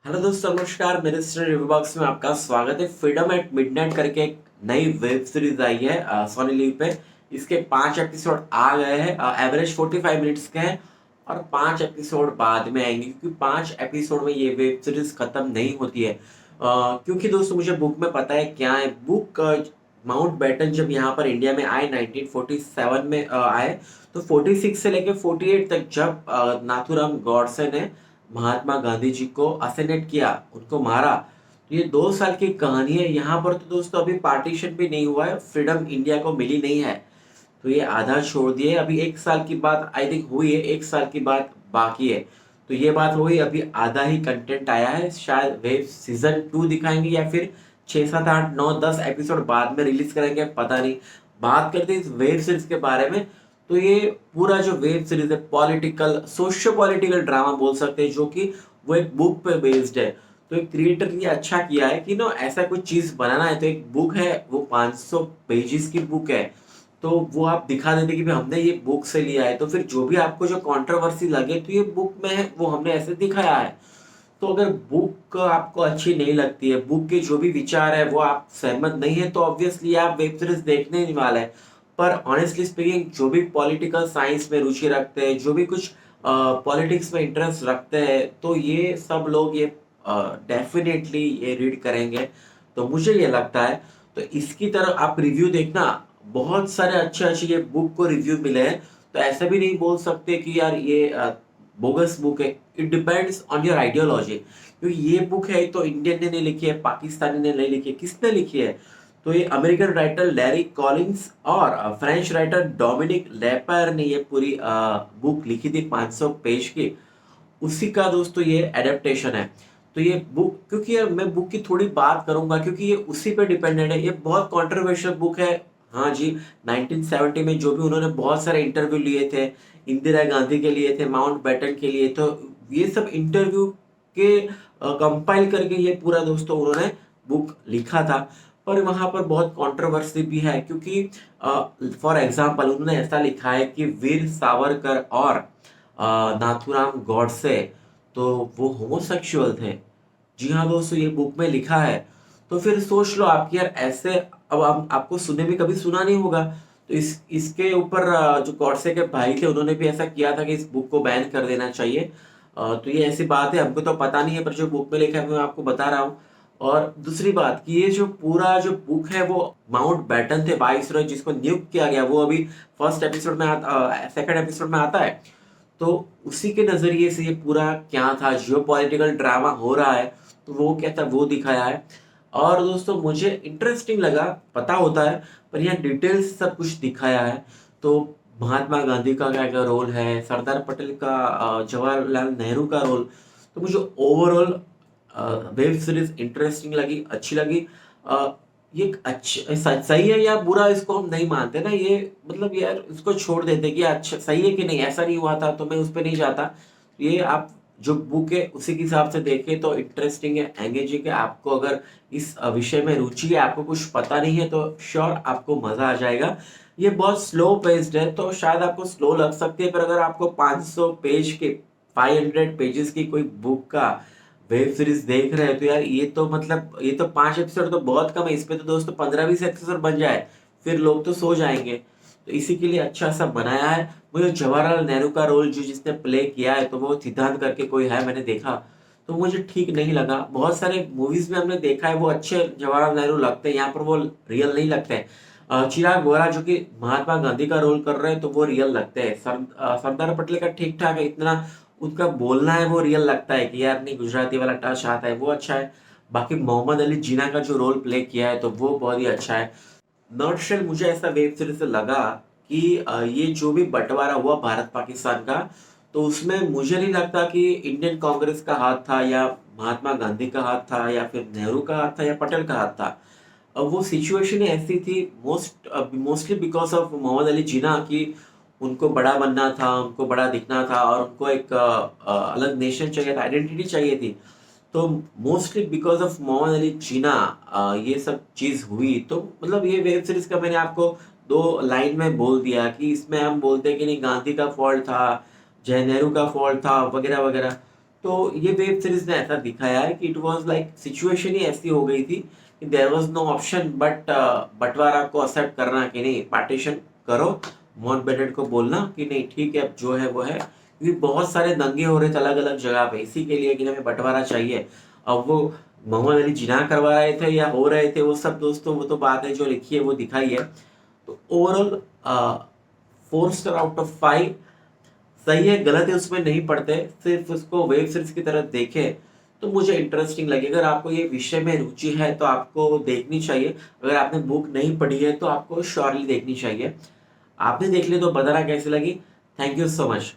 Hello दोस्तों, नमस्कार। मेरे रिव्यू बॉक्स में आपका स्वागत है। फ्रीडम एट मिडनाइट करके एक नई वेब सीरीज आई है सोनी लीव पे। इसके 5 एपिसोड आ गए हैं। एवरेज 45 मिनट्स के हैं और 5 एपिसोड बाद में आएंगे, क्योंकि 5 एपिसोड में ये वेब सीरीज खत्म नहीं होती है। क्योंकि दोस्तों मुझे बुक में पता है क्या है। बुक माउंट बैटन जब यहाँ पर इंडिया में आए 1947 में आए, तो 46 से लेके 48 तक जब नाथूराम गॉडसे ने महात्मा गांधी जी को असैसिनेट किया, उनको मारा, तो ये 2 साल की कहानी है। यहाँ पर तो दोस्तों अभी पार्टीशन भी नहीं हुआ है, फ्रीडम इंडिया को मिली नहीं है, तो ये आधा छोड़ दिए। अभी 1 साल की बात आई थिंक हुई है, 1 साल की बात बाकी है। तो ये बात हुई, अभी आधा ही कंटेंट आया है। शायद वेब सीजन 2 दिखाएंगे या फिर 6, 7, 8, 9, 10 एपिसोड बाद में रिलीज करेंगे, पता नहीं। बात करते हैं इस वेब सीरीज के बारे में, तो ये पूरा जो वेब सीरीज है पॉलिटिकल सोशियो पॉलिटिकल ड्रामा बोल सकते हैं, जो कि वो एक बुक पे बेस्ड है। तो एक क्रिएटर ने अच्छा किया है कि ना ऐसा कुछ चीज बनाना है, तो एक बुक है, वो 500 पेजेस की बुक है, तो वो आप दिखा देते कि भाई हमने ये बुक से लिया है, तो फिर जो भी आपको जो कंट्रोवर्सी लगे तो ये बुक में है, वो हमने ऐसे दिखाया है। तो अगर बुक आपको अच्छी नहीं लगती है, बुक के जो भी विचार है वो आप सहमत नहीं है, तो ऑब्वियसली आप वेब सीरीज देखने नहीं वाले हैं। पर ऑनेस्टली स्पीकिंग, जो भी पॉलिटिकल साइंस में रुचि रखते हैं, जो भी कुछ पॉलिटिक्स में इंटरेस्ट रखते हैं, तो ये सब लोग ये डेफिनेटली ये रीड करेंगे, तो मुझे ये लगता है। तो इसकी तरह आप रिव्यू देखना, बहुत सारे अच्छे अच्छे ये बुक को रिव्यू मिले हैं। तो ऐसा भी नहीं बोल सकते कि यार ये बोगस बुक है। It depends on your ideology, क्योंकि ये बुक है तो इंडियन ने नहीं लिखी है, पाकिस्तानी ने नहीं लिखी है, किसने लिखी है? तो ये अमेरिकन राइटर लैरी कॉलिंस और फ्रेंच राइटर डोमिनिक लेपर ने ये पूरी बुक लिखी थी, 500 पेज की। उसी का दोस्तों ये एडेप्टेशन है। तो ये बुक, क्योंकि यार मैं बुक की थोड़ी बात करूंगा क्योंकि ये उसी पे डिपेंडेंट है। ये बहुत कंट्रोवर्शियल बुक है। हाँ जी, 1970 में जो भी उन्होंने बहुत सारे इंटरव्यू लिए थे, इंदिरा गांधी के लिए थे, माउंट बैटन के लिए, तो ये सब इंटरव्यू के कंपाइल करके ये पूरा दोस्तों उन्होंने बुक लिखा था। पर वहां पर बहुत कंट्रोवर्सी भी है, क्योंकि फॉर एग्जाम्पल उन्होंने ऐसा लिखा है कि वीर सावरकर और नाथूराम गॉडसे तो वो होमोसेक्सुअल थे। जी हाँ दोस्तों, ये बुक में लिखा है। तो फिर सोच लो आप कि यार ऐसे, अब हम आपको सुने भी कभी सुना नहीं होगा, तो इसके ऊपर जो गॉडसे के भाई थे उन्होंने भी ऐसा किया था कि इस बुक को बैन कर देना चाहिए। तो ये ऐसी बात है, हमको तो पता नहीं है, पर जो बुक में लिखा है मैं आपको बता रहा हूँ। और दूसरी बात कि ये जो पूरा जो बुक है वो माउंट बैटन थे वाइसरॉय, जिसको नियुक्त किया गया, वो अभी फर्स्ट एपिसोड में आता, सेकंड एपिसोड में आता है। तो उसी के नजरिए से ये पूरा क्या था, जियोपॉलिटिकल ड्रामा हो रहा है, तो वो क्या था वो दिखाया है। और दोस्तों मुझे इंटरेस्टिंग लगा, पता होता है, पर यहाँ डिटेल्स सब कुछ दिखाया है। तो महात्मा गांधी का क्या क्या रोल है, सरदार पटेल का, जवाहरलाल नेहरू का रोल, तो मुझे ओवरऑल वेब सीरीज इंटरेस्टिंग लगी, अच्छी लगी। अ, ये एक अच्छा सही है या बुरा इसको हम नहीं मानते ना, ये मतलब यार इसको छोड़ देते कि अच्छा सही है कि नहीं, ऐसा नहीं हुआ था तो मैं उस पर नहीं जाता। ये आप जो बुक है उसी के हिसाब से देखें तो इंटरेस्टिंग है, एंगेजिंग है। आपको अगर इस विषय में रुचि है, आपको कुछ पता नहीं है, तो श्योर आपको मजा आ जाएगा। ये बहुत स्लो पेस्ड है, तो शायद आपको स्लो लग सकती है, पर अगर आपको 500 पेज के 500 पेजेस की कोई बुक का वेब सीरीज देख रहे हैं, तो यार ये तो मतलब ये तो 5 एपिसोड तो बहुत कम है। इस पे तो दोस्तों 15-20 एपिसोड बन जाए, फिर लोग तो सो जाएंगे। तो इसी के लिए अच्छा सा बनाया है। मुझे जवाहरलाल नेहरू का रोल जो जिसने प्ले किया है, तो वो सिद्धांत करके कोई है, मैंने देखा, तो मुझे ठीक नहीं लगा। बहुत सारे मूवीज में हमने देखा है वो अच्छे जवाहरलाल नेहरू लगते हैं, यहाँ पर वो रियल नहीं लगते हैं। चिराग वोरा जो कि महात्मा गांधी का रोल कर रहे हैं, तो वो रियल लगते हैं। सरदार पटेल का ठीक ठाक है, इतना उनका बोलना है वो रियल लगता है कि यार नहीं, गुजराती वाला टच आता है, वो अच्छा है। बाकी मोहम्मद अली जिन्ना का जो रोल प्ले किया है, तो वो बहुत ही अच्छा है। नॉटशेल मुझे ऐसा वेब सीरीज से लगा कि ये जो भी बंटवारा हुआ भारत पाकिस्तान का, तो उसमें मुझे नहीं लगता कि इंडियन कांग्रेस का हाथ था, या महात्मा गांधी का हाथ था, या फिर नेहरू का हाथ था, या पटेल का हाथ था। अब वो सिचुएशन ऐसी थी, mostly because of Mohammad Ali Jinnah, की उनको बड़ा बनना था, उनको बड़ा दिखना था, और उनको एक अलग नेशन चाहिए था, आइडेंटिटी चाहिए थी। तो mostly because of Mohammad Ali Jinnah ये सब चीज हुई। तो मतलब ये वेब सीरीज का मैंने आपको 2 लाइन में बोल दिया कि इसमें हम बोलते हैं कि नहीं गांधी का फॉल्ट था, जय नेहरू का फॉल्ट था, वगैरह वगैरह। तो ये वेब सीरीज ने ऐसा दिखाया है कि इट वाज लाइक सिचुएशन ही ऐसी हो गई थी कि there was no option but बंटवारा को एक्सेप्ट करना कि नहीं, पार्टीशन करो। माउंटबेटन को बोलना कि नहीं ठीक है अब जो है वो है, क्योंकि बहुत सारे दंगे हो रहे थे अलग अलग जगह पे इसी के लिए कि हमें बंटवारा चाहिए। अब वो मोहम्मद अली जिन्ना करवा रहे थे या हो रहे थे वो सब दोस्तों, वो तो बात है जो लिखी है वो दिखाई है। तो ओवरऑल 4 स्टार आउट ऑफ 5। सही है गलत है उसमें नहीं पड़ते, सिर्फ उसको वेब सीरीज की तरह देखे तो मुझे इंटरेस्टिंग लगी। अगर आपको ये विषय में रुचि है तो आपको देखनी चाहिए। अगर आपने बुक नहीं पढ़ी है तो आपको श्योरली देखनी चाहिए। आपने देख ली तो बताना कैसी लगी। Thank you so much.